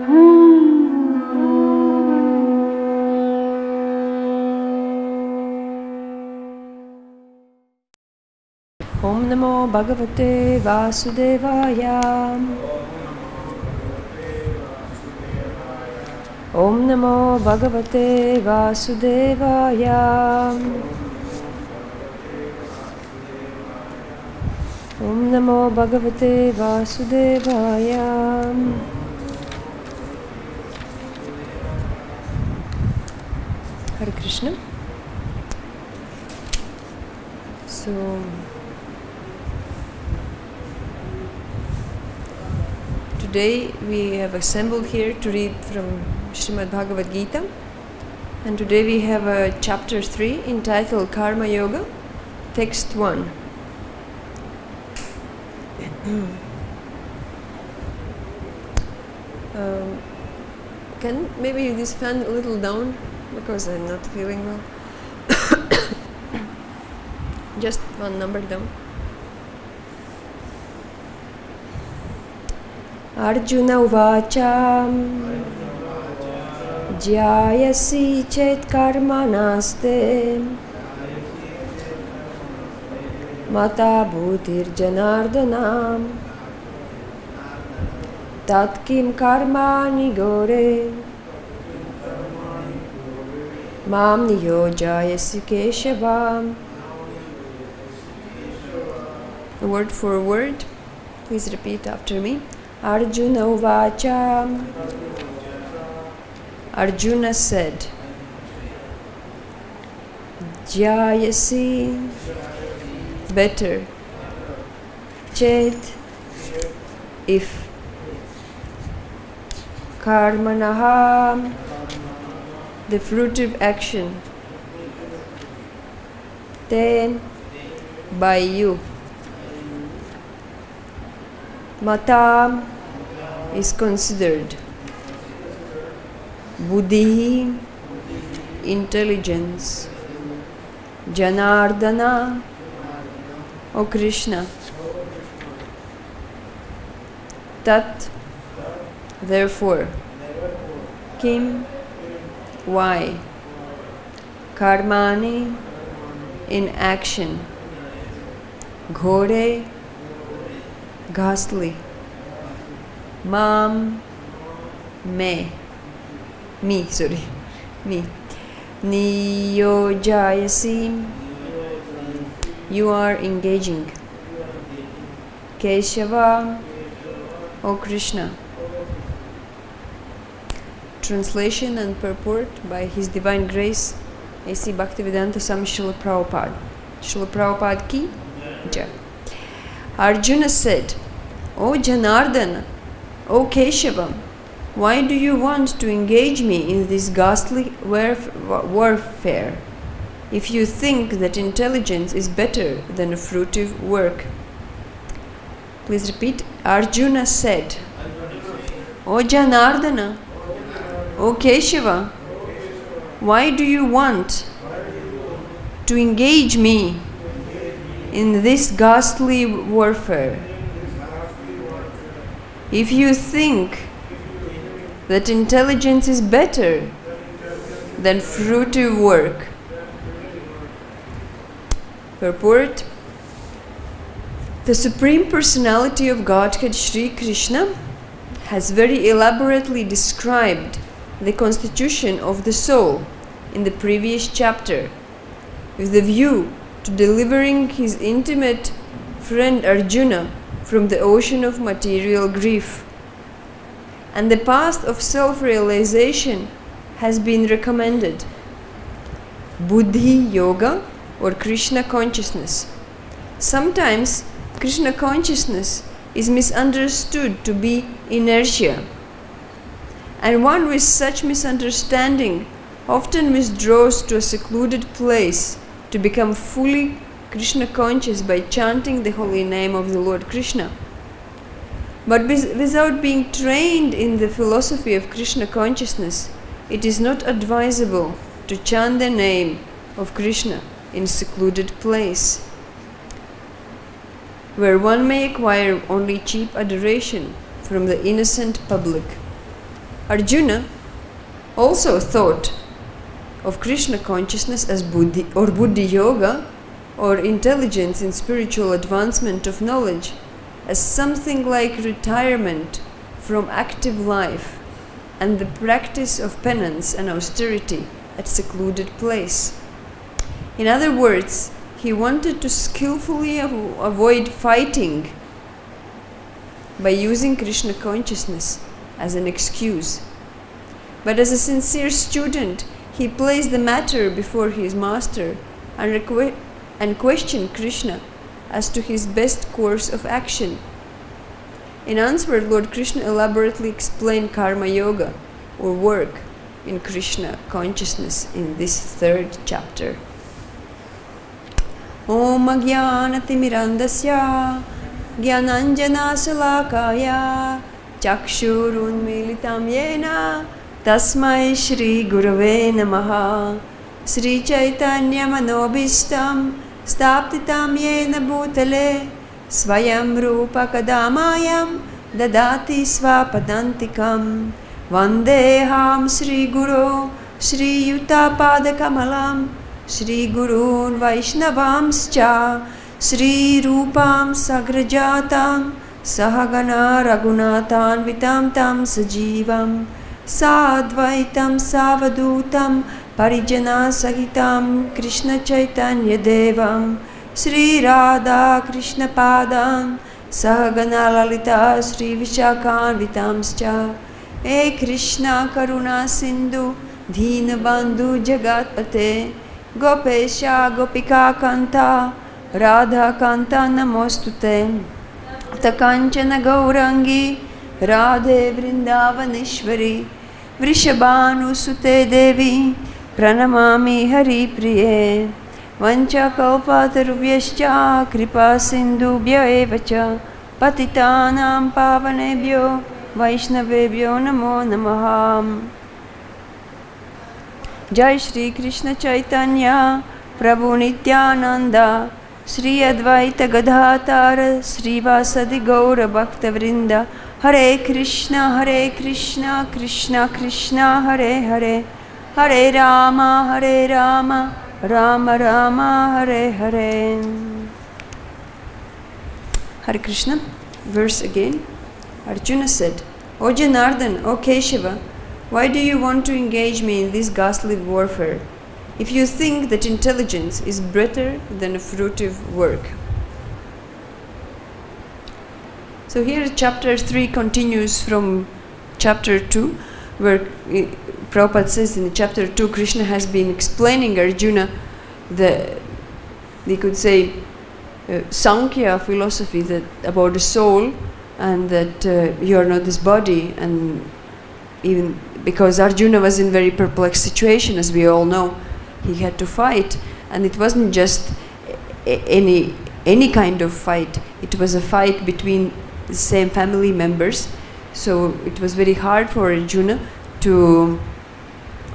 Om Namo Bhagavate Vasudevaya. Om Namo Bhagavate Vasudevaya. Om Namo Bhagavate Vasudevaya. Hare Krishna. So, today we have assembled here to read from Srimad Bhagavad-Gita, and today we have chapter 3 entitled Karma Yoga, text 1. Can maybe this fan a little down because I'm not feeling well. Just one number down. Arjuna uvacha jyayasi chet karmanaste mata bhutir janardanam tat kim karmani gore mam niyojayasi keshavam. Word for word, please repeat after me. Arjuna uvacha. Arjuna said, Jayasi, better, Chet, if, Karmanaha, the fruitive action, then, by you, Mata is considered, Buddhi, intelligence, Janardana, O Krishna, Tat, therefore, Kim, why, Karmani, in action, Ghore, ghastly, Mam, me, Niyojayasi, you are engaging, Keshava, O Krishna. Translation and purport by His Divine Grace A.C. Bhaktivedanta Swami Srila Prabhupada. Srila Prabhupada ki jai. Arjuna said, O Janardana, O Keshava, why do you want to engage me in this ghastly warfare, if you think that intelligence is better than a fruitive work? Please repeat. Arjuna said, O Janardana, O Keshava, why do you want to engage me in this ghastly warfare, if you think that intelligence is better than fruitive work? Purport. The Supreme Personality of Godhead Sri Krishna has very elaborately described the constitution of the soul in the previous chapter, with the view to delivering his intimate friend Arjuna from the ocean of material grief. And the path of self-realization has been recommended. Buddhi-yoga or Krishna consciousness. Sometimes Krishna consciousness is misunderstood to be inertia, and one with such misunderstanding often withdraws to a secluded place to become fully Krishna conscious by chanting the holy name of the Lord Krishna. But without being trained in the philosophy of Krishna consciousness, it is not advisable to chant the name of Krishna in a secluded place, where one may acquire only cheap adoration from the innocent public. Arjuna also thought of Krishna consciousness as buddhi or bhakti-yoga, or intelligence in spiritual advancement of knowledge, as something like retirement from active life and the practice of penance and austerity at secluded place. In other words, he wanted to skillfully avoid fighting by using Krishna consciousness as an excuse. But as a sincere student, he placed the matter before his master and questioned Krishna as to his best course of action. In answer, Lord Krishna elaborately explained karma yoga, or work in Krishna consciousness, in this 3rd chapter. Om Ajnanatimmirandasya Jnananjana Salakaya Chakshurunmilitam Yena Tasmai Shri Gurave Namaha. Sri Chaitanya Manobishtam Staptitam Yena Bhutale Svayam Rupa Kadamayam Dadati Svapadantikam Vandeham Sri Guru Sri Yuta Padakamalam Shri Gurun Vaishnavamscha Shri Rupam Sagrajatam Sahagana Raghunathan Vitam Tam Sajivam Sadvaitam Savadutam Parijana Sahitam Krishna Chaitanya Devam Shri Radha Krishna Padam Sahagana Lalita Shri Vishakhan Vitamscha E Krishna Karuna Sindhu Dina Bandhu Jagatpate Gopesha Gopika Kanta Radha Kanta Namostute Takanchana Gaurangi Radhe Vrindavanishvari Vrishabhanu Sute Devi Pranamami Hari Priye Vancha Kalpatarubhyascha Kripa Sindhubhya Evacha Patitanam Pavanebhyo Vaishnavebhyo Namo Namaham. Jai Shri Krishna Chaitanya Prabhu Nityananda Shri Advaita Gadadhara Shri Vasadi Gaura Bhakta Vrinda Hare Krishna Krishna Krishna Hare Hare Hare Rama Rama Rama Hare Hare. Hare Krishna. Verse again. Arjuna said, O Janardhan, O Keshava, why do you want to engage me in this ghastly warfare, if you think that intelligence is better than a fruitive work? So here chapter 3 continues from chapter 2, where Prabhupada says in chapter 2, Krishna has been explaining Arjuna we could say, Sankhya philosophy that about the soul, and that you are not this body, and even because Arjuna was in very perplexed situation, as we all know, he had to fight, and it wasn't just any kind of fight. It was a fight between the same family members, so it was very hard for Arjuna to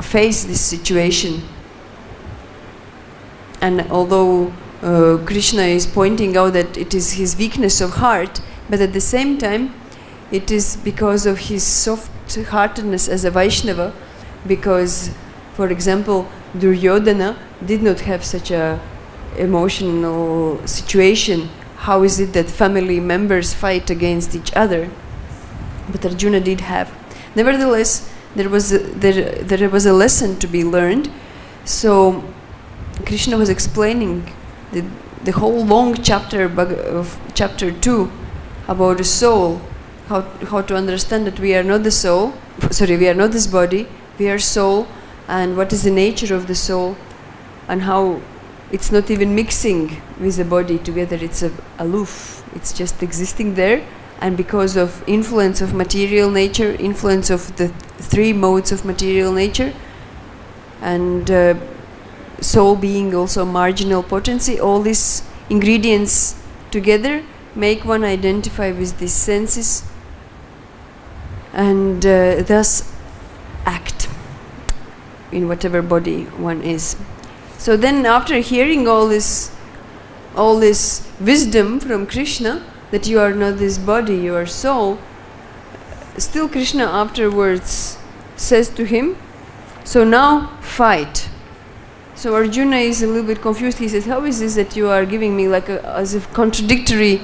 face this situation. And although Krishna is pointing out that it is his weakness of heart, but at the same time it is because of his soft-heartedness as a Vaishnava, because, for example, Duryodhana did not have such a emotional situation. How is it that family members fight against each other? But Arjuna did have. Nevertheless, there was a lesson to be learned. So Krishna was explaining the whole long chapter of chapter 2 about the soul, how to understand that we are not the soul, we are not this body, we are soul, and what is the nature of the soul, and how it's not even mixing with the body together, it's aloof, it's just existing there, and because of influence of material nature, influence of the 3 modes of material nature, and soul being also marginal potency, all these ingredients together make one identify with these senses and thus act in whatever body one is. So then, after hearing all this wisdom from Krishna, that you are not this body, you are soul, still Krishna afterwards says to him, so now fight. So Arjuna is a little bit confused. He says, how is this that you are giving me like as if contradictory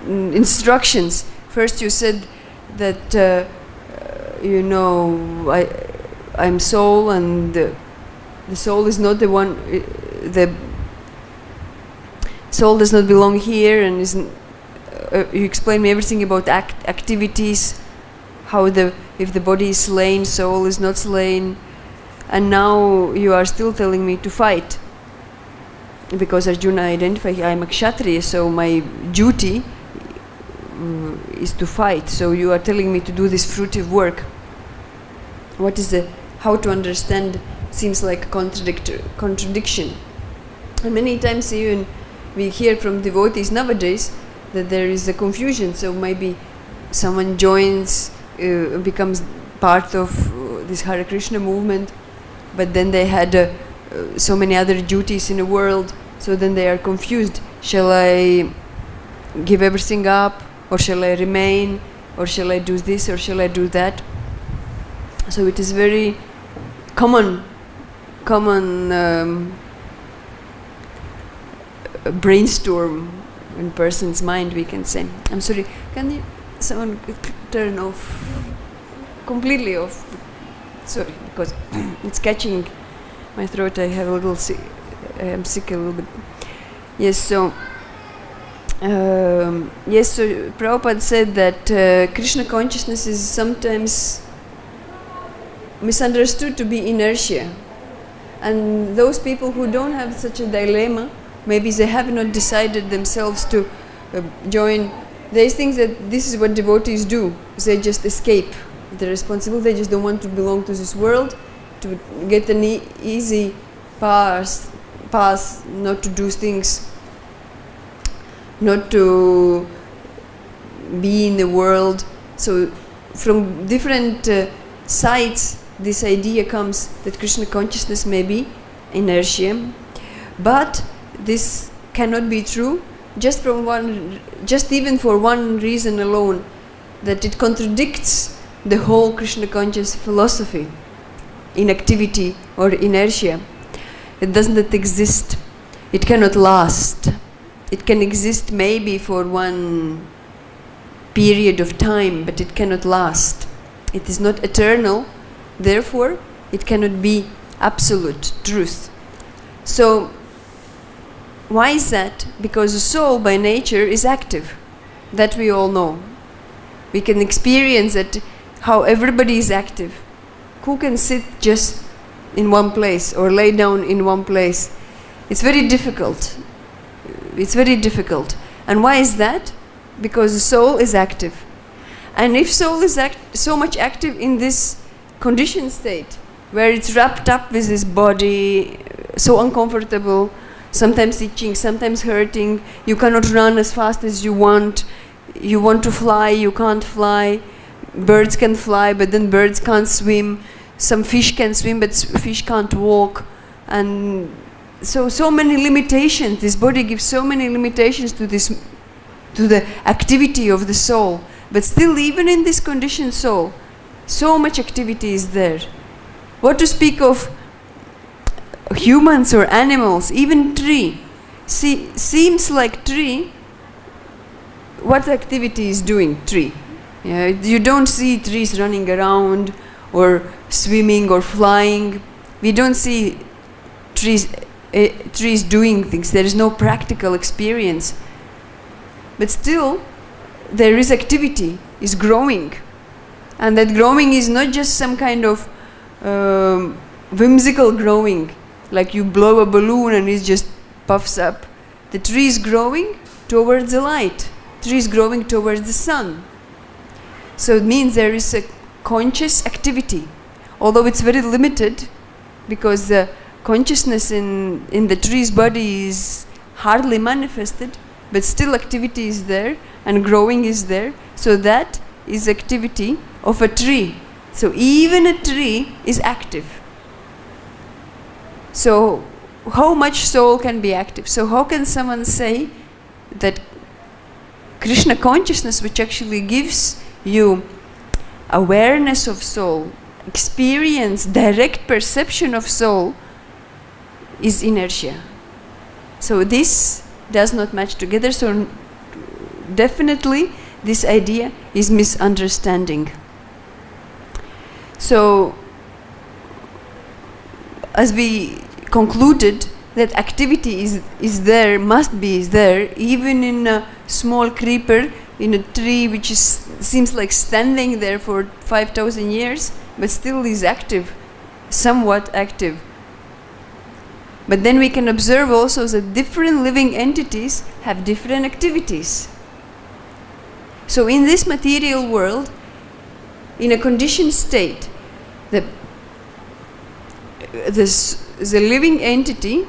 instructions? First you said that I'm soul, and the soul is not the one. The soul does not belong here, and you explain me everything about activities, how if the body is slain, soul is not slain, and now you are still telling me to fight. Because Arjuna identified, I am a Kshatriya, so my duty is to fight. So you are telling me to do this fruitive work. What is how to understand? Seems like a contradiction. And many times even we hear from devotees nowadays that there is a confusion. So maybe someone joins, becomes part of this Hare Krishna movement, but then they had so many other duties in the world, so then they are confused. Shall I give everything up, or shall I remain, or shall I do this, or shall I do that? So it is very common brainstorm in person's mind, we can say. I'm sorry, can someone turn off, completely off? Sorry, because it's catching my throat. I have I am sick a little bit. Yes, so Prabhupada said that Krishna consciousness is sometimes misunderstood to be inertia. And those people who don't have such a dilemma, maybe they have not decided themselves to join. They think that this is what devotees do. They just escape the responsibility. They just don't want to belong to this world, to get an easy path, not to do things, not to be in the world. So from different sides, this idea comes that Krishna consciousness may be inertia, but this cannot be true just even for one reason alone, that it contradicts the whole Krishna conscious philosophy. Inactivity or inertia, it doesn't exist. It cannot last. It can exist maybe for one period of time, but it cannot last. It is not eternal, therefore it cannot be absolute truth. So why is that? Because the soul by nature is active. That we all know. We can experience that how everybody is active. Who can sit just in one place or lay down in one place? It's very difficult. It's very difficult. And why is that? Because the soul is active. And if soul is so much active in this conditioned state, where it's wrapped up with this body, so uncomfortable, sometimes itching, sometimes hurting, you cannot run as fast as you want to fly, you can't fly, birds can fly, but then birds can't swim, some fish can swim, but fish can't walk, and so many limitations. This body gives so many limitations to the activity of the soul. But still, even in this conditioned soul, so much activity is there. What to speak of humans or animals, even tree. Seems like tree, what activity is doing tree? Yeah, you don't see trees running around or swimming or flying. We don't see trees doing things. There is no practical experience. But still, there is activity, is growing. And that growing is not just some kind of whimsical growing, like you blow a balloon and it just puffs up. The tree is growing towards the light. The tree is growing towards the sun. So it means there is a conscious activity, although it's very limited, because the consciousness in the tree's body is hardly manifested, but still activity is there and growing is there. So that is activity of a tree. So even a tree is active. So how much soul can be active? So how can someone say that Krishna consciousness, which actually gives you awareness of soul, experience, direct perception of soul is inertia. So this does not match together, so definitely this idea is misunderstanding. So, as we concluded that activity is there, must be there, even in a small creeper in a tree which seems like standing there for 5,000 years, but still is active, somewhat active. But then we can observe also that different living entities have different activities. So in this material world, in a conditioned state, the living entity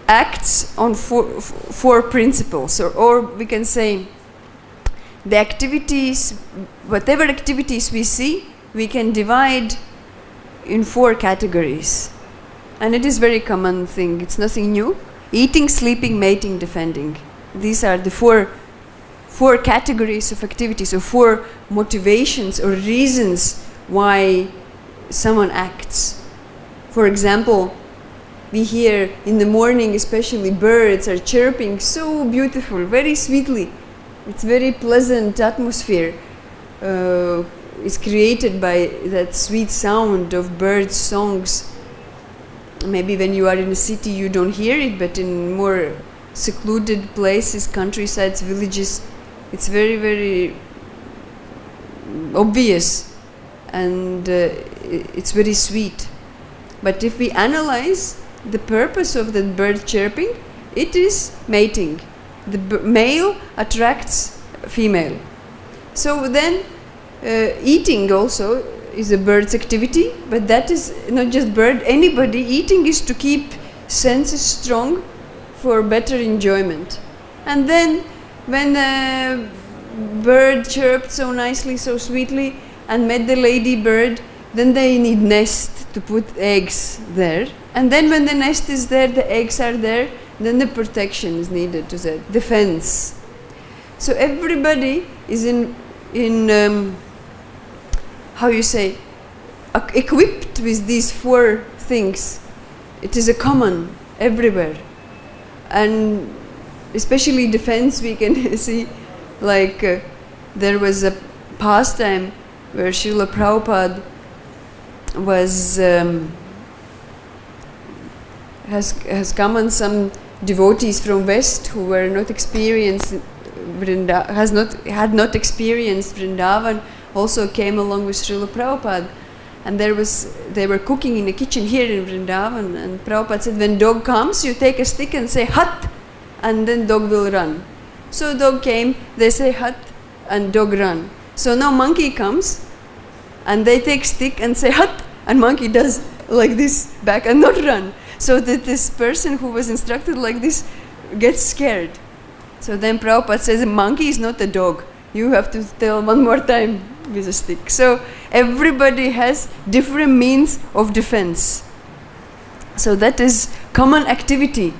acts on four principles, or we can say the activities, whatever activities we see, we can divide in 4 categories. And it is very common thing, it's nothing new. Eating, sleeping, mating, defending. These are the four categories of activities, or 4 motivations or reasons why someone acts. For example, we hear in the morning, especially birds are chirping so beautiful, very sweetly. It's very pleasant atmosphere. It's created by that sweet sound of birds' songs. Maybe when you are in a city you don't hear it, but in more secluded places, countrysides, villages, it's very, very obvious, and it's very sweet. But if we analyze the purpose of that bird chirping, it is mating. The male attracts female. So then eating also is a bird's activity, but that is not just bird, anybody. Eating is to keep senses strong for better enjoyment. And then when a bird chirped so nicely, so sweetly, and met the lady bird, then they need nest to put eggs there. And then when the nest is there, the eggs are there, then the protection is needed to the defense. So everybody is in how you say, equipped with these 4 things. It is a common everywhere. And especially defense, we can see, like there was a pastime where Srila Prabhupada was has come on some devotees from West who were not experienced had not experienced Vrindavan, also came along with Srila Prabhupada. And they were cooking in the kitchen here in Vrindavan, and Prabhupada said, when dog comes, you take a stick and say hut, and then dog will run. So dog came, they say hut, and dog run. So now monkey comes, and they take stick and say hut, and monkey does like this back and not run. So that this person who was instructed like this gets scared. So then Prabhupada says, a monkey is not a dog. You have to tell one more time with a stick. So everybody has different means of defense. So that is common activity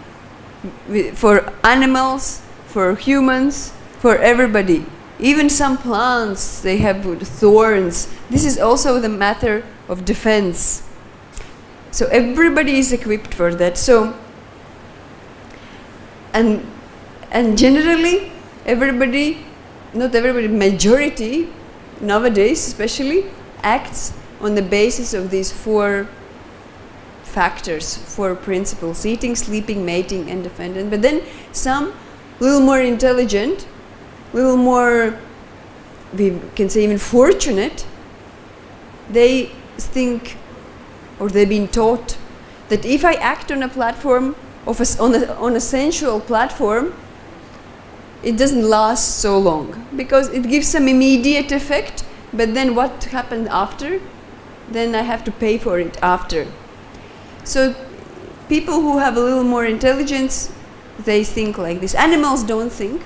for animals, for humans, for everybody. Even some plants, they have thorns. This is also the matter of defense. So everybody is equipped for that. So, and generally, everybody, not everybody, majority, nowadays especially, acts on the basis of these 4 factors, 4 principles: eating, sleeping, mating, and defending. But then some, little more intelligent, little more, we can say even fortunate, they think, or they've been taught, that if I act on a platform, on a sensual platform, it doesn't last so long, because it gives some immediate effect, but then what happened after? Then I have to pay for it after. So people who have a little more intelligence, they think like this. Animals don't think,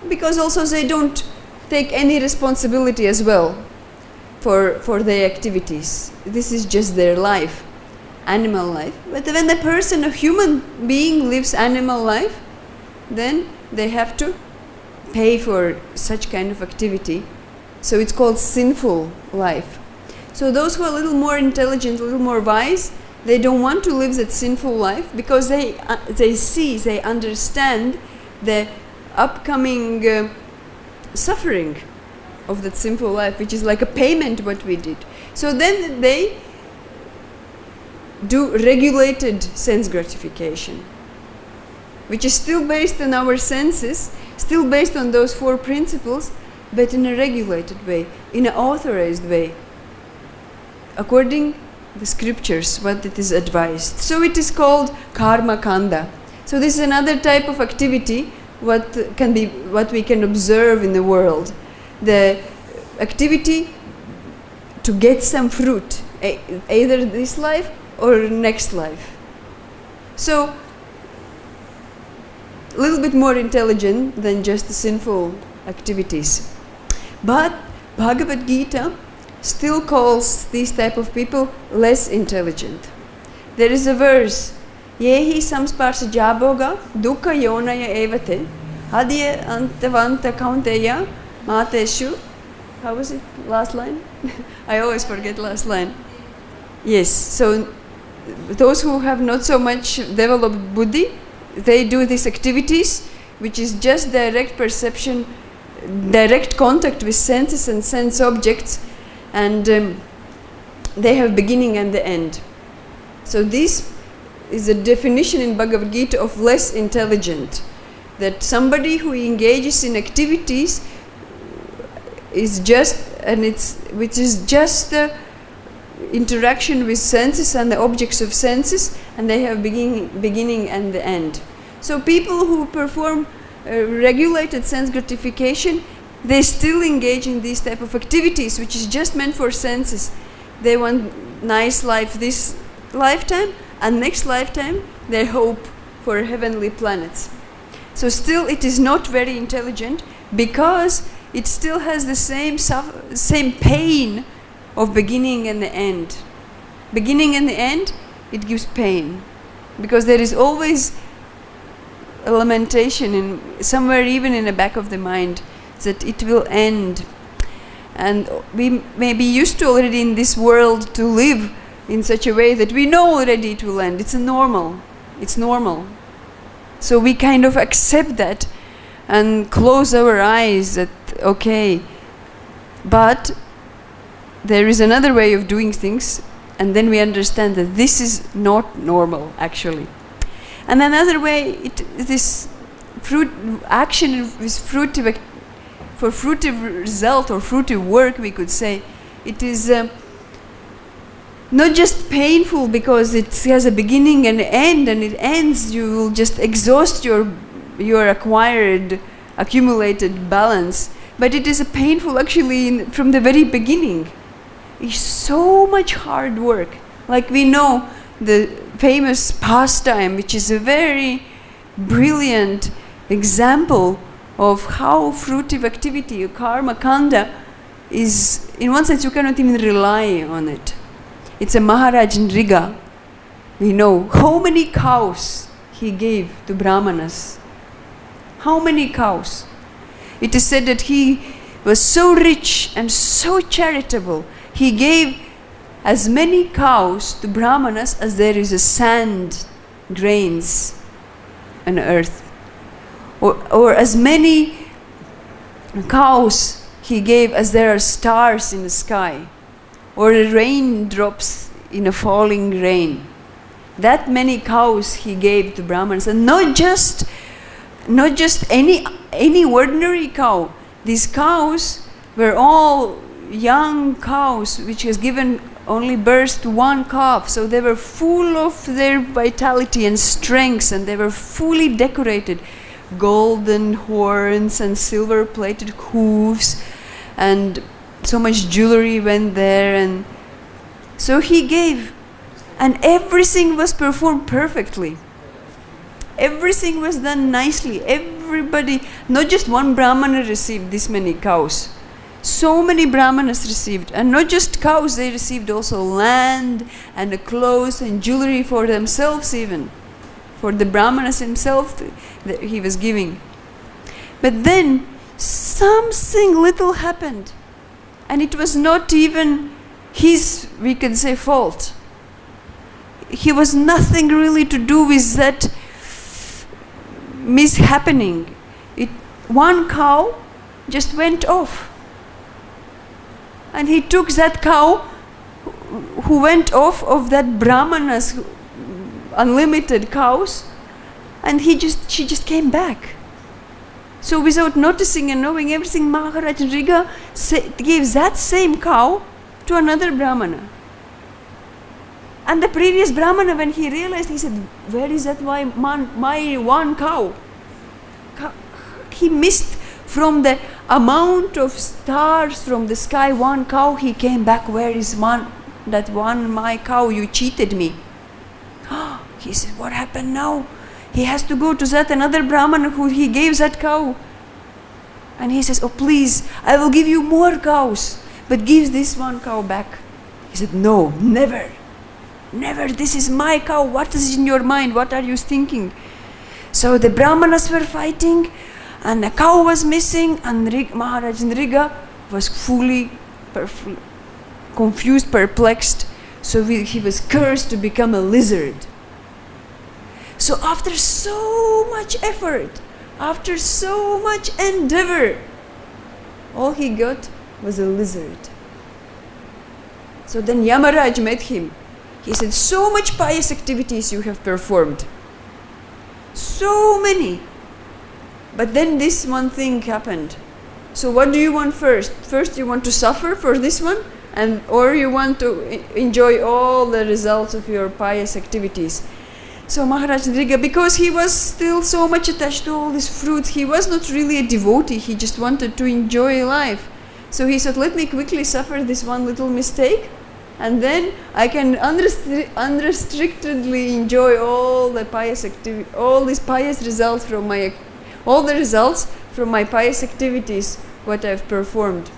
because also they don't take any responsibility as well for their activities. This is just their life, animal life. But when a person, a human being, lives animal life, then they have to pay for such kind of activity. So it's called sinful life. So those who are a little more intelligent, a little more wise, they don't want to live that sinful life because they understand the upcoming suffering of that sinful life, which is like a payment what we did. So then they do regulated sense gratification, which is still based on our senses, still based on those 4 principles, but in a regulated way, in an authorized way, according the scriptures, what it is advised. So it is called karma kanda. So this is another type of activity what we can observe in the world. The activity to get some fruit, either this life or next life. So a little bit more intelligent than just the sinful activities. But Bhagavad-Gita still calls these type of people less intelligent. There is a verse, Yehi samsparsa jaboga dukkha yonaya evate adya antavanta kaunteya mateshu. How was it? Last line? I always forget last line. Yes, so those who have not so much developed buddhi, they do these activities, which is just direct perception, direct contact with senses and sense objects, and they have beginning and the end. So this is a definition in Bhagavad Gita of less intelligent, that somebody who engages in activities is just, which is just interaction with senses and the objects of senses, and they have beginning and the end. So people who perform regulated sense gratification, they still engage in these type of activities, which is just meant for senses. They want nice life this lifetime, and next lifetime they hope for heavenly planets. So still it is not very intelligent, because it still has the same pain of beginning and the end. Beginning and the end, it gives pain, because there is always a lamentation somewhere, even in the back of the mind, that it will end. And we may be used to already in this world to live in such a way that we know already it will end. It's normal. So we kind of accept that and close our eyes that, okay, but there is another way of doing things, and then we understand that this is not normal, actually. And another way, this action is fruitive, for fruitive result or fruitive work, we could say, it is not just painful because it has a beginning and end, and it ends, you will just exhaust your accumulated balance, but it is a painful actually from the very beginning. It's so much hard work. Like we know the famous pastime, which is a very brilliant example of how fruitive activity, karma kanda, is, in one sense you cannot even rely on it. It's a Maharaj in Riga. We know how many cows he gave to Brahmanas. How many cows? It is said that he was so rich and so charitable, he gave as many cows to Brahmanas as there is a sand grains on earth. Or as many cows he gave as there are stars in the sky, or raindrops in a falling rain. That many cows he gave to Brahmanas, and not just any ordinary cow. These cows were all young cows which has given only birth to one calf, so they were full of their vitality and strength, and they were fully decorated. Golden horns and silver plated hooves, and so much jewelry went there, and so he gave, and everything was performed perfectly. Everything was done nicely. Everybody, not just one Brahmana received this many cows. So many Brahmanas received, and not just cows, they received also land and clothes and jewelry for themselves even. For the Brahmanas himself, he was giving. But then something little happened. And it was not even his, we can say, fault. He was nothing really to do with that mishappening. One cow just went off. And he took that cow who went off of that Brahmana's unlimited cows, and she just came back. So without noticing and knowing everything, Maharaj Riga gave that same cow to another Brahmana. And the previous Brahmana, when he realized, he said, where is that my one cow? He missed from the amount of stars from the sky, one cow. He came back, where is my cow? You cheated me. He said, what happened now? He has to go to that another Brahmana who he gave that cow. And he says, oh please, I will give you more cows, but give this one cow back. He said, no, never. Never, this is my cow. What is in your mind? What are you thinking? So the Brahmanas were fighting, and the cow was missing, and Maharaj Nriga was fully confused, perplexed. So he was cursed to become a lizard. So after so much effort, after so much endeavor, all he got was a lizard. So then Yamaraj met him. He said, so much pious activities you have performed. So many. But then this one thing happened. So what do you want first? First you want to suffer for this one? Or you want to enjoy all the results of your pious activities? So Maharaj Nriga, because he was still so much attached to all these fruits, he was not really a devotee, he just wanted to enjoy life. So he said, let me quickly suffer this one little mistake, and then I can unrestrictedly enjoy all the pious all these pious results from all the results from my pious activities, what I've performed.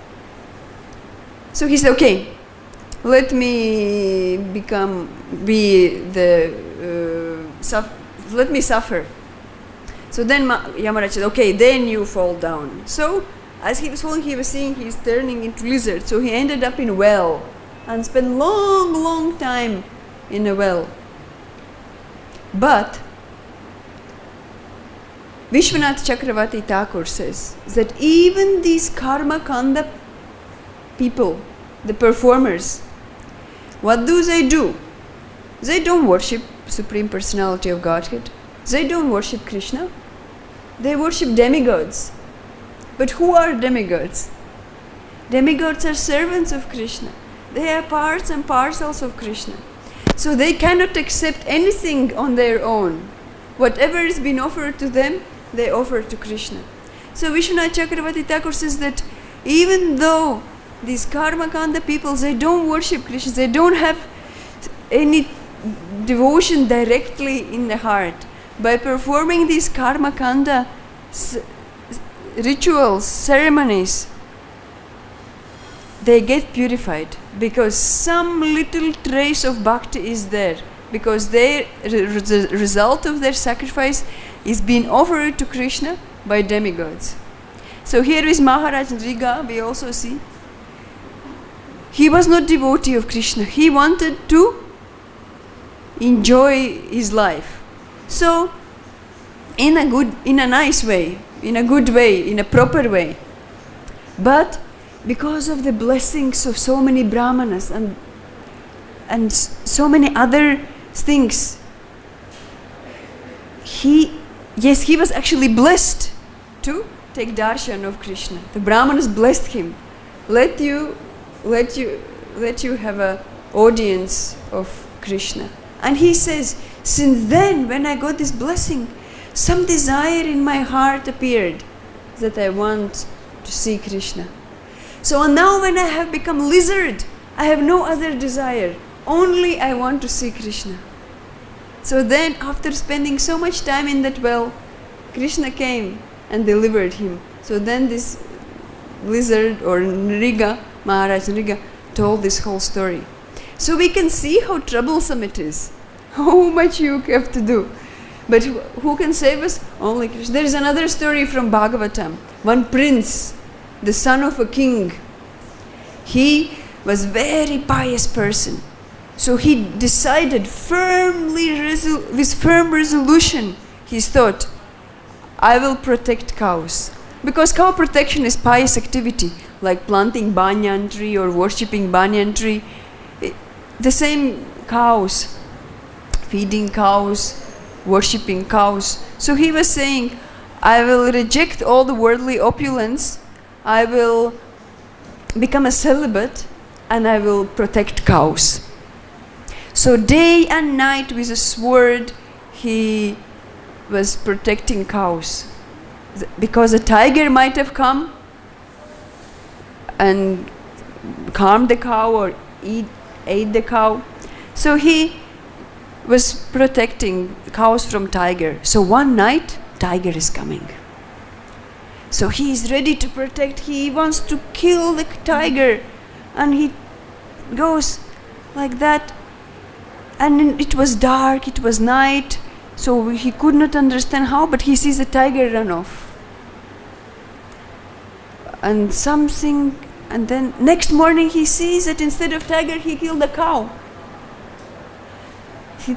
So he said, okay, let me let me suffer. So then Yamaraj said, okay, then you fall down. So as he was falling, he was seeing he's turning into lizard. So he ended up in a well and spent long time in a well. But Vishwanath Chakravarti Thakur says that even these karma kanda people, the performers, what do? They don't worship Supreme Personality of Godhead. They don't worship Krishna. They worship demigods. But who are demigods? Demigods are servants of Krishna. They are parts and parcels of Krishna. So they cannot accept anything on their own. Whatever has been offered to them, they offer to Krishna. So Vishwanath Chakravarti Thakur says that even though these karma kanda people, they don't worship Krishna, they don't have any devotion directly in the heart, by performing these karma kanda rituals, ceremonies, they get purified, because some little trace of bhakti is there, because the result of their sacrifice is being offered to Krishna by demigods. So here is Maharaj Nriga, we also see, he was not devotee of Krishna, he wanted to enjoy his life. So in a nice way, in a good way, in a proper way. But because of the blessings of so many brahmanas and so many other things, he was actually blessed to take darshan of Krishna. The brahmanas blessed him. Let you have a audience of Krishna. And he says, since then, when I got this blessing, some desire in my heart appeared that I want to see Krishna. So now when I have become lizard, I have no other desire. Only I want to see Krishna. So then, after spending so much time in that well, Krishna came and delivered him. So then this lizard or Nriga, Maharaj Nriga, told this whole story. So we can see how troublesome it is, how much you have to do. But who can save us? Only Krishna. There is another story from Bhagavatam. One prince, the son of a king, He was very pious person. So he decided firmly, with firm resolution, he thought, I will protect cows. Because cow protection is pious activity, like planting banyan tree or worshipping banyan tree. The same cows, feeding cows, worshipping cows. So he was saying, I will reject all the worldly opulence, I will become a celibate, and I will protect cows. So day and night with a sword, he was protecting cows. Because a tiger might have come and harmed the cow or ate the cow. So he was protecting cows from tiger. So one night, tiger is coming. So he is ready to protect. He wants to kill the tiger. And he goes like that. And it was dark, it was night. So he could not understand how, but he sees the tiger run off. And then next morning he sees that instead of tiger, he killed a cow. He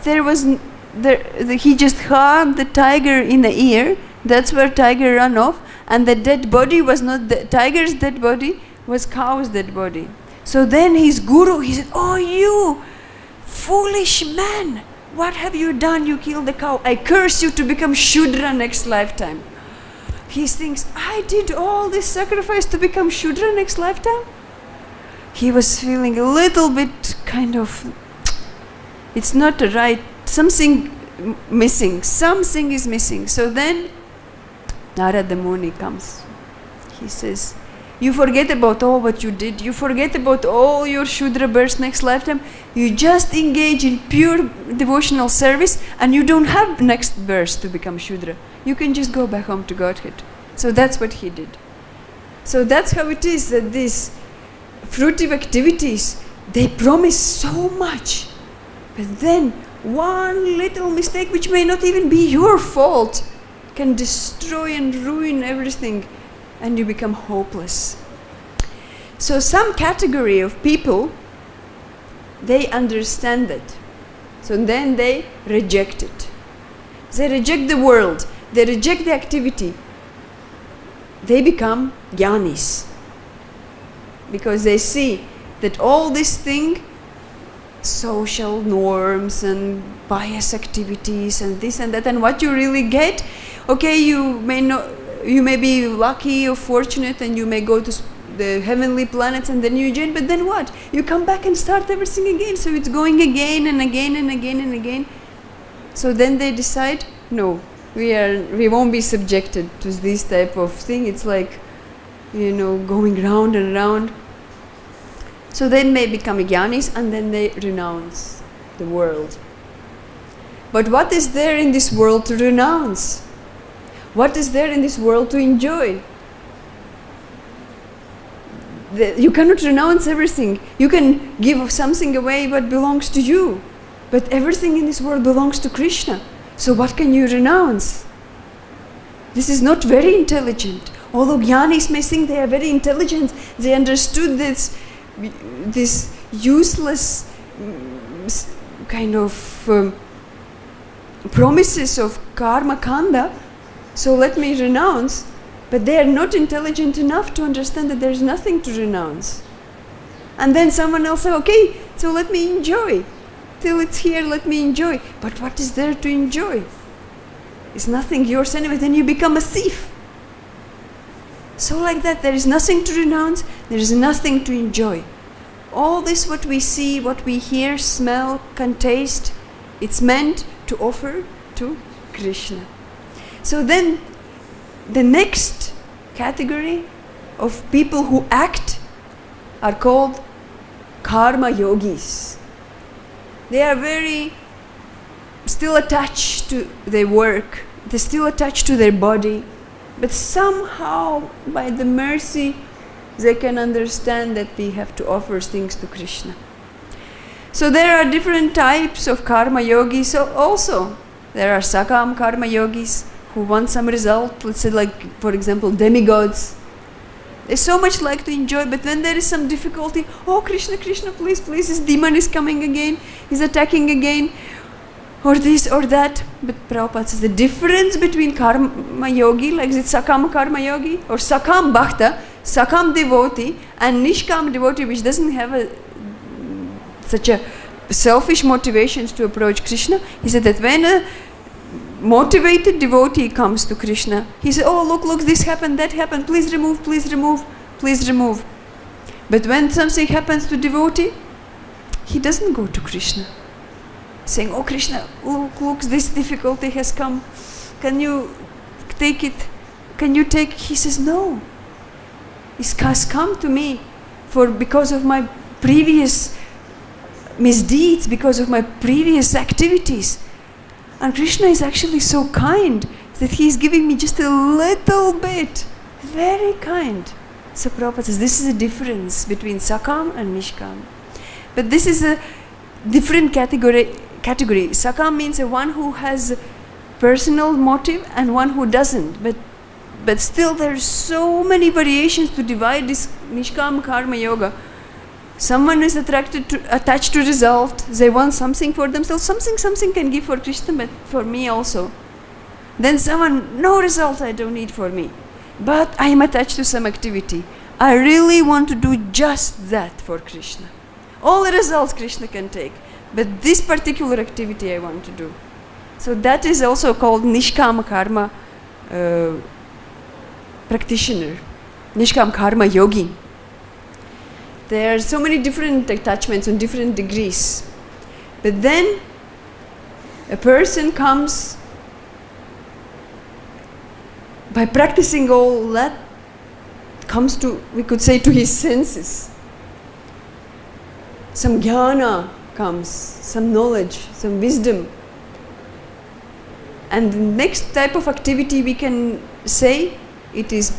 just harmed the tiger in the ear. That's where tiger ran off. And the dead body was not the tiger's dead body, was cow's dead body. So then his guru, he said, oh, you foolish man, what have you done? You killed the cow. I curse you to become Shudra next lifetime. He thinks, I did all this sacrifice to become Shudra next lifetime? He was feeling a little bit kind of, it's not right, something missing, something is missing. So then Narada Muni comes. He says, you forget about all what you did. You forget about all your Shudra births next lifetime. You just engage in pure devotional service and you don't have next birth to become Shudra. You can just go back home to Godhead. So that's what he did. So that's how it is that these fruitive activities, they promise so much. But then one little mistake, which may not even be your fault, can destroy and ruin everything. And you become hopeless. So some category of people, they understand it. So then they reject it. They reject the world. They reject the activity. They become jnanis. Because they see that all this thing, social norms and pious activities and this and that, and what you really get, okay, you may be lucky or fortunate and you may go to the heavenly planets and then you join, but then what? You come back and start everything again. So it's going again and again and again and again. So then they decide, no, we won't be subjected to this type of thing. It's like, going round and round. So then they become jnanis and then they renounce the world. But what is there in this world to renounce? What is there in this world to enjoy? You cannot renounce everything. You can give something away what belongs to you. But everything in this world belongs to Krishna. So what can you renounce? This is not very intelligent. Although jnanis may think they are very intelligent, they understood this useless kind of promises of karma kanda. So let me renounce. But they are not intelligent enough to understand that there is nothing to renounce. And then someone else says, okay, so let me enjoy. Till it's here, let me enjoy. But what is there to enjoy? It's nothing yours anyway. Then you become a thief. So like that, there is nothing to renounce. There is nothing to enjoy. All this, what we see, what we hear, smell, can taste, it's meant to offer to Krishna. So then, the next category of people who act are called karma yogis. They are very still attached to their work. They're still attached to their body. But somehow, by the mercy, they can understand that we have to offer things to Krishna. So there are different types of karma yogis. So also, there are sakam karma yogis who want some result. Let's say, like, for example, demigods. They so much like to enjoy, but when there is some difficulty, oh Krishna, Krishna, please, please, this demon is coming again, he's attacking again, or this or that. But Prabhupada says the difference between karma yogi, like the sakam karma yogi, or sakam bhakta, sakam devotee, and nishkam devotee, which doesn't have such a selfish motivations to approach Krishna. He said that when a motivated devotee comes to Krishna, he says, oh look, this happened, that happened, please remove, please remove, please remove. But when something happens to devotee, he doesn't go to Krishna saying, oh Krishna, look, this difficulty has come, can you take it, can you take it? He says, no, it has come to me because of my previous misdeeds, because of my previous activities. And Krishna is actually so kind that he is giving me just a little bit, very kind. So Prabhupada says this is a difference between sakam and nishkam. But this is a different category. Sakam means one who has personal motive and one who doesn't. But still there are so many variations to divide this nishkam karma yoga. Someone is attached to result. They want something for themselves. Something can give for Krishna, but for me also. Then someone, no result I don't need for me. But I am attached to some activity. I really want to do just that for Krishna. All the results Krishna can take. But this particular activity I want to do. So that is also called Nishkam Karma practitioner. Nishkam Karma yogi. There are so many different attachments on different degrees. But then a person comes by practicing all that, comes to, we could say, to his senses. Some jnana comes, some knowledge, some wisdom. And the next type of activity we can say, it is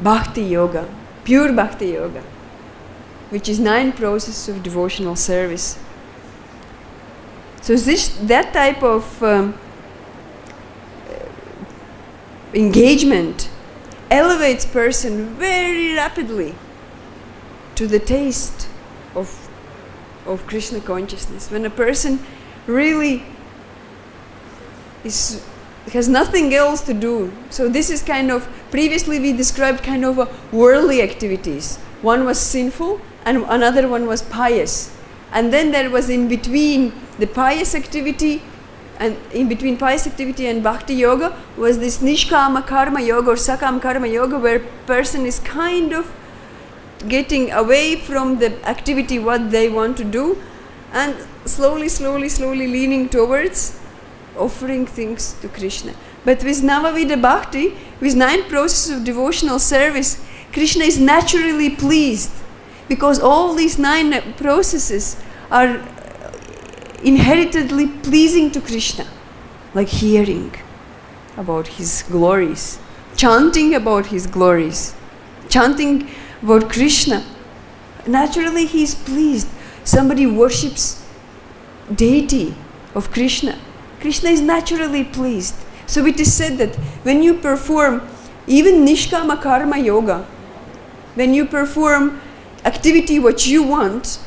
bhakti-yoga, pure bhakti-yoga, which is 9 processes of devotional service. So that type of engagement elevates person very rapidly to the taste of Krishna consciousness. When a person really has nothing else to do. So this is kind of, previously we described kind of worldly activities. One was sinful and another one was pious. And then there was in between the pious activity, and in between pious activity and bhakti yoga was this nishkama karma yoga or sakam karma yoga, where person is kind of getting away from the activity what they want to do and slowly leaning towards offering things to Krishna. But with Navavida Bhakti, with 9 processes of devotional service, Krishna is naturally pleased, because all these 9 processes are inheritedly pleasing to Krishna, like hearing about his glories, chanting about his glories, chanting about Krishna. Naturally he is pleased. Somebody worships deity of Krishna. Krishna is naturally pleased. So it is said that when you perform even nishkama karma yoga, when you perform activity what you want,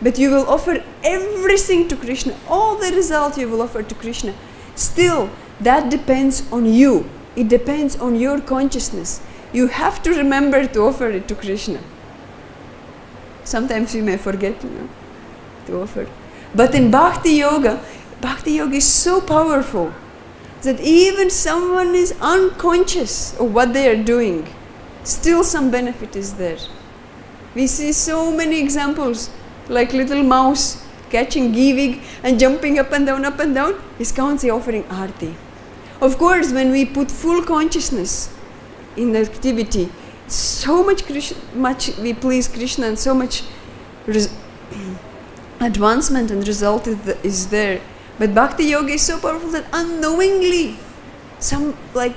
but you will offer everything to Krishna, all the result you will offer to Krishna, still that depends on you. It depends on your consciousness. You have to remember to offer it to Krishna. Sometimes you may forget, to offer. But in bhakti yoga is so powerful that even someone is unconscious of what they are doing, still some benefit is there. We see so many examples, like little mouse catching giving and jumping up and down, ISKCON offering arti. Of course, when we put full consciousness in the activity, so much we please Krishna, and so much advancement and result is there. But bhakti yoga is so powerful that unknowingly, some like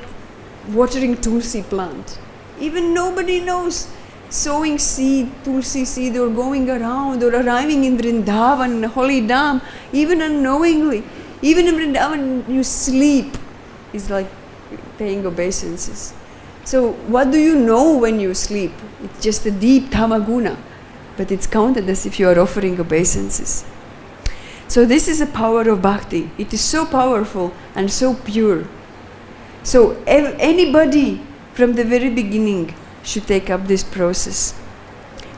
watering tulsi plant, even nobody knows, sowing seed, tulsi seed, or going around or arriving in Vrindavan, holy dham, even unknowingly, even in Vrindavan you sleep, is like paying obeisances. So what do you know when you sleep? It's just a deep tamaguna, but it's counted as if you are offering obeisances. So this is the power of bhakti. It is so powerful and so pure. So anybody from the very beginning should take up this process.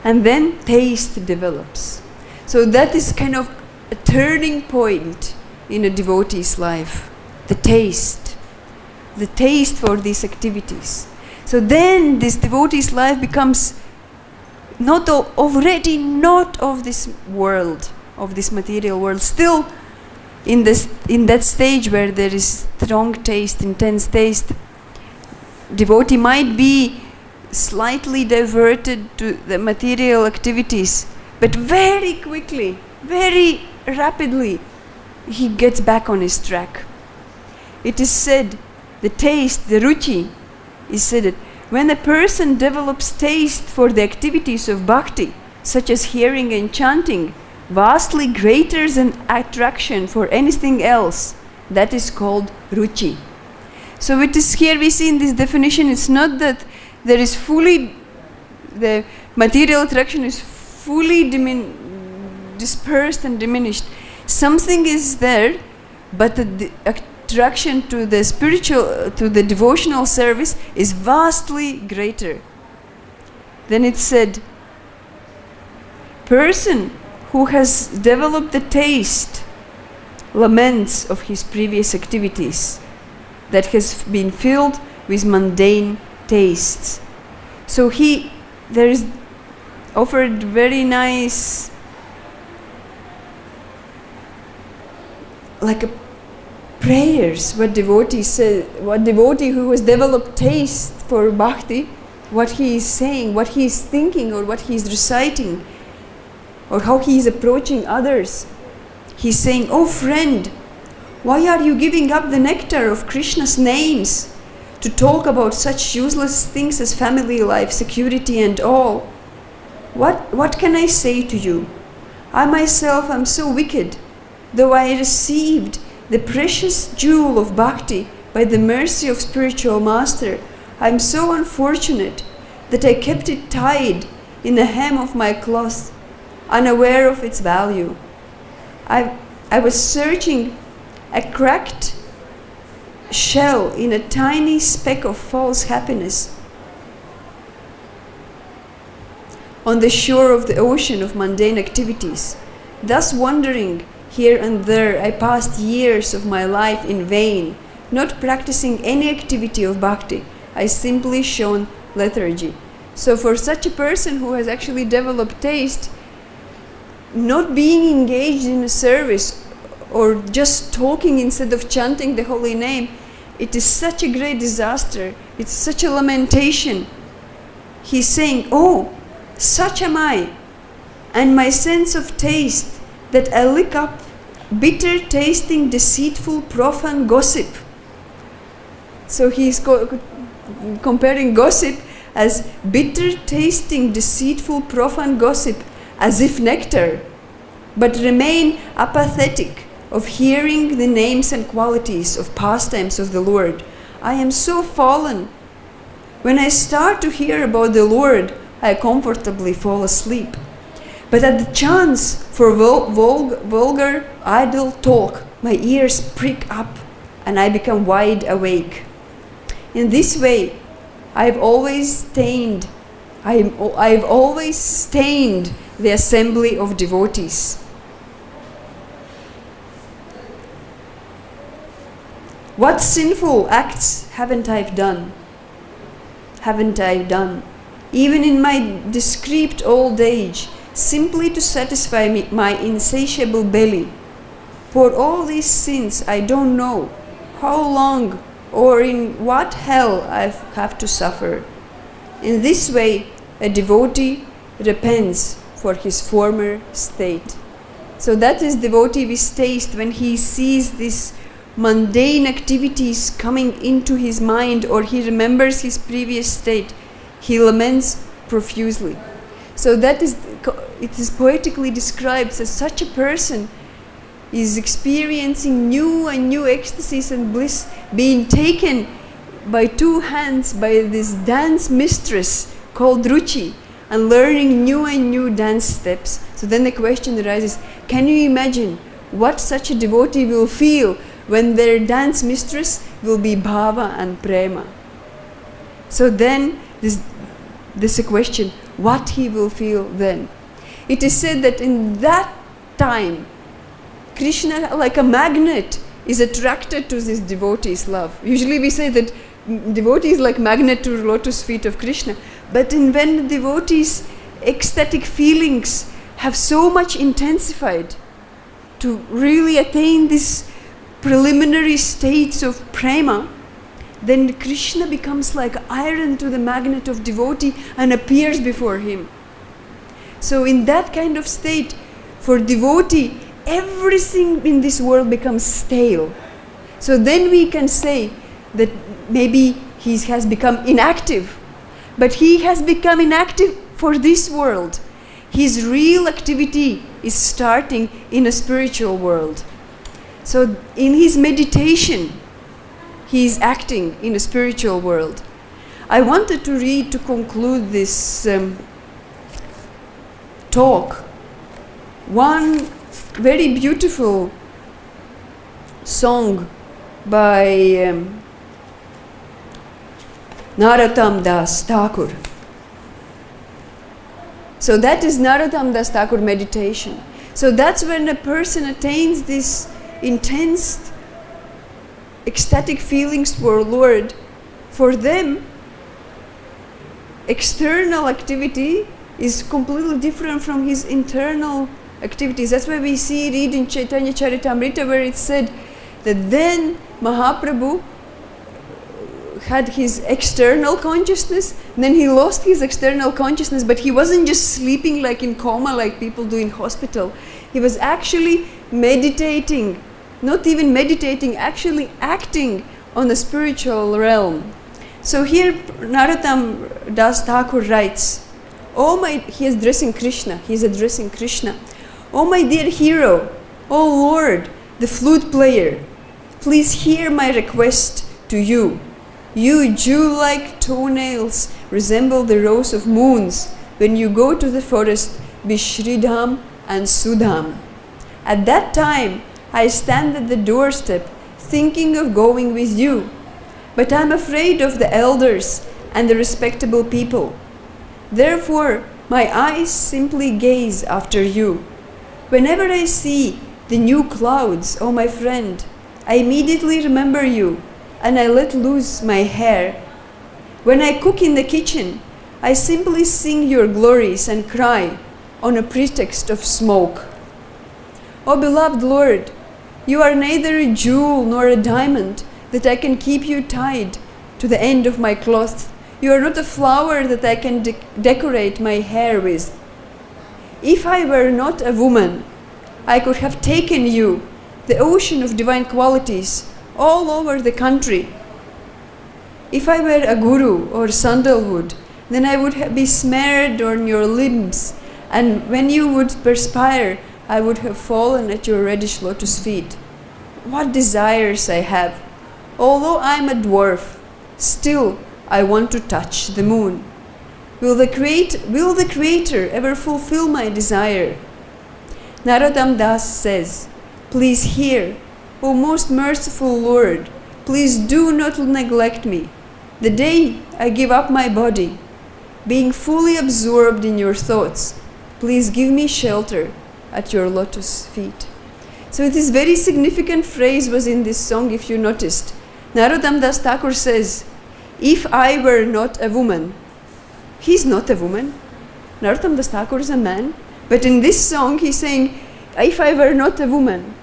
And then taste develops. So that is kind of a turning point in a devotee's life. The taste for these activities. So then this devotee's life becomes already not of this world, of this material world, still in that stage where there is strong taste, intense taste. Devotee might be slightly diverted to the material activities, but very quickly, very rapidly, he gets back on his track. It is said, the taste, the ruchi, is said that when a person develops taste for the activities of bhakti, such as hearing and chanting, vastly greater than attraction for anything else, that is called ruchi. So it is here we see in this definition, it's not that there is the material attraction is fully dispersed and diminished. Something is there, but the attraction to the spiritual, to the devotional service is vastly greater. Then it said, person who has developed the taste laments of his previous activities that has been filled with mundane tastes. So there is offered very nice, like prayers, what devotee who has developed taste for bhakti, what he is saying, what he is thinking, or what he is reciting, or how he is approaching others. He's saying, oh friend, why are you giving up the nectar of Krishna's names to talk about such useless things as family life, security and all? What can I say to you? I myself am so wicked, though I received the precious jewel of bhakti by the mercy of spiritual master. I am so unfortunate that I kept it tied in the hem of my cloth, unaware of its value. I was searching a cracked shell in a tiny speck of false happiness on the shore of the ocean of mundane activities. Thus wandering here and there, I passed years of my life in vain, not practicing any activity of bhakti. I simply shone lethargy. So for such a person who has actually developed taste, not being engaged in a service or just talking instead of chanting the holy name, it is such a great disaster. It's such a lamentation. He's saying, oh, such am I, and my sense of taste, that I lick up bitter tasting, deceitful, profane gossip. So he's comparing gossip as bitter tasting, deceitful, profane gossip, as if nectar, but remain apathetic of hearing the names and qualities of pastimes of the Lord. I am so fallen. When I start to hear about the Lord, I comfortably fall asleep. But at the chance for vulgar, idle talk, my ears prick up and I become wide awake. In this way, I've always stained the assembly of devotees. What sinful acts haven't I done? Even in my decrepit old age, simply to satisfy my insatiable belly. For all these sins, I don't know how long or in what hell I have to suffer. In this way, a devotee repents for his former state. So that is devotee with taste. When he sees these mundane activities coming into his mind, or he remembers his previous state, he laments profusely. So it is poetically described as such a person is experiencing new and new ecstasies and bliss, being taken by two hands by this dance mistress called Ruchi and learning new and new dance steps. So then the question arises, can you imagine what such a devotee will feel when their dance mistress will be Bhava and Prema? So then there's a question, what he will feel then? It is said that in that time, Krishna, like a magnet, is attracted to this devotee's love. Usually we say that devotee is like magnet to lotus feet of Krishna. But when the devotee's ecstatic feelings have so much intensified to really attain these preliminary states of prema, then Krishna becomes like iron to the magnet of devotee and appears before him. So in that kind of state, for devotee, everything in this world becomes stale. So then we can say that maybe he has become inactive, but he has become inactive for this world. His real activity is starting in a spiritual world. So in his meditation, he is acting in a spiritual world. I wanted to read, to conclude this talk, one very beautiful song by Narottam Das Thakur. So that is Narottam Das Thakur meditation. So that's when a person attains this intense ecstatic feelings for Lord. For them, external activity is completely different from his internal activities. That's why we read in Chaitanya Charitamrita where it said that then Mahaprabhu had his external consciousness, then he lost his external consciousness, but he wasn't just sleeping like in coma like people do in hospital. He was actually meditating, not even meditating, actually acting on the spiritual realm. So here Narottam Das Thakur writes, he is addressing Krishna, "Oh my dear hero, oh Lord, the flute player, please hear my request to you. You Jew-like toenails resemble the rows of moons when you go to the forest Bishridham and Sudham. At that time, I stand at the doorstep thinking of going with you, but I'm afraid of the elders and the respectable people. Therefore, my eyes simply gaze after you. Whenever I see the new clouds, oh my friend, I immediately remember you, and I let loose my hair. When I cook in the kitchen, I simply sing your glories and cry on a pretext of smoke. Oh beloved Lord, you are neither a jewel nor a diamond that I can keep you tied to the end of my cloth. You are not a flower that I can decorate my hair with. If I were not a woman, I could have taken you, the ocean of divine qualities, all over the country. If I were a guru or sandalwood, then I would be smeared on your limbs, and when you would perspire, I would have fallen at your reddish lotus feet. What desires I have! Although I am a dwarf, still I want to touch the moon. Will the Creator ever fulfill my desire?" Narottam Das says, "Please hear, O most merciful Lord, please do not neglect me. The day I give up my body, being fully absorbed in your thoughts, please give me shelter at your lotus feet." So this very significant phrase was in this song, if you noticed. Narottam Das Thakur says, if I were not a woman. He's not a woman. Narottam Das Thakur is a man. But in this song he's saying, if I were not a woman.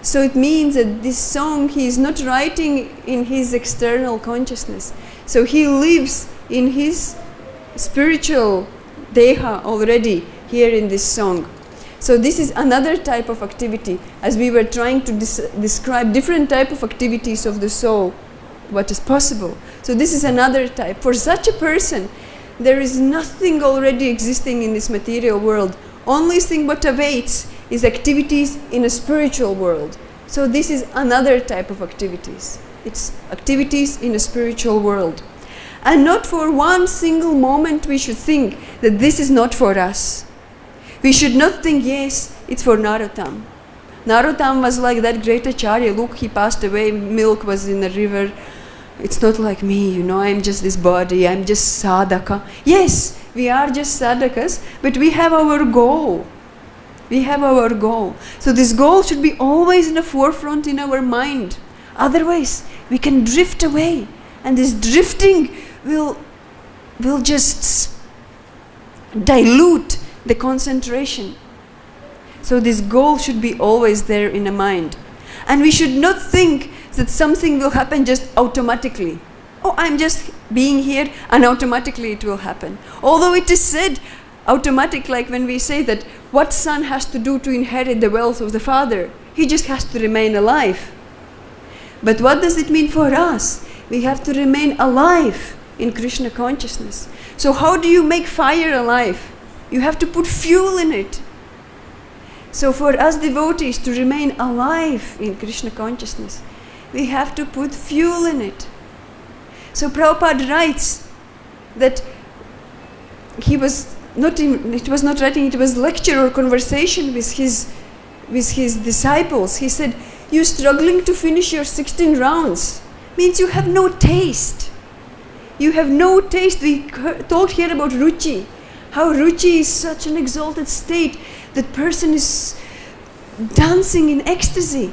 So it means that this song he is not writing in his external consciousness. So he lives in his spiritual deha already here in this song. So this is another type of activity, as we were trying to describe different type of activities of the soul, what is possible. So this is another type. For such a person, there is nothing already existing in this material world. Only thing what awaits is activities in a spiritual world. So this is another type of activities. its activities in a spiritual world. And not for one single moment we should think that this is not for us. We should not think, yes, it's for Narottam. Narottam was like that great Acharya. Look, he passed away, milk was in the river. It's not like me, I'm just this body, I'm just sadhaka. Yes, we are just sadhakas, but we have our goal. We have our goal. So this goal should be always in the forefront in our mind. Otherwise, we can drift away. And this drifting will just dilute the concentration. So this goal should be always there in the mind. And we should not think that something will happen just automatically. Oh, I'm just being here and automatically it will happen. Although it is said automatic, like when we say that what son has to do to inherit the wealth of the father? He just has to remain alive. But what does it mean for us? We have to remain alive in Krishna consciousness. So how do you make fire alive? You have to put fuel in it. So for us devotees to remain alive in Krishna consciousness, we have to put fuel in it. So Prabhupada writes that it was not writing, it was lecture or conversation with his disciples. He said, you struggling to finish your 16 rounds means you have no taste. You have no taste. We talked here about ruchi. How ruchi is such an exalted state that person is dancing in ecstasy.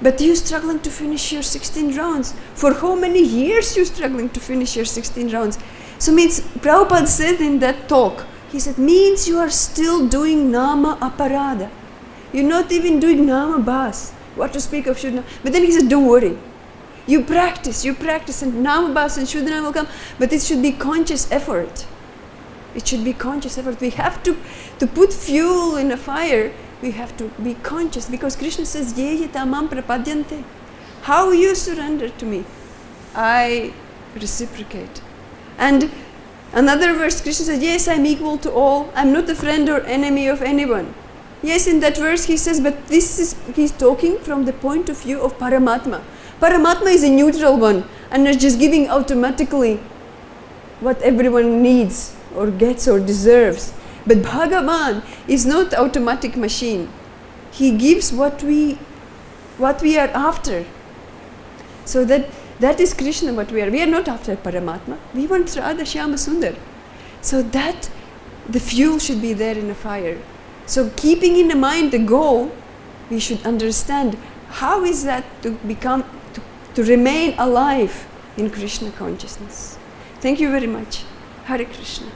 But you struggling to finish your 16 rounds. For how many years you struggling to finish your 16 rounds? So means, Prabhupada said in that talk, he said, means you are still doing nama aparada. You're not even doing nama bas. What to speak of Shuddhana. But then he said, don't worry. You practice and nama bas and Shuddhana will come. But it should be conscious effort. It should be conscious effort. We have to put fuel in a fire. We have to be conscious, because Krishna says, ye tamam prapadyante. How you surrender to me, I reciprocate. And another verse, Krishna says, yes, I'm equal to all. I'm not a friend or enemy of anyone. Yes, in that verse he says, but he's talking from the point of view of Paramatma. Paramatma is a neutral one, and is just giving automatically what everyone needs or gets or deserves. But Bhagavan is not automatic machine. He gives what we are after. So that is Krishna what we are. We are not after Paramatma. We want Radha Shyama Sundar. So that the fuel should be there in the fire. So keeping in mind the goal, we should understand how is that to remain alive in Krishna consciousness. Thank you very much. Hare Krishna.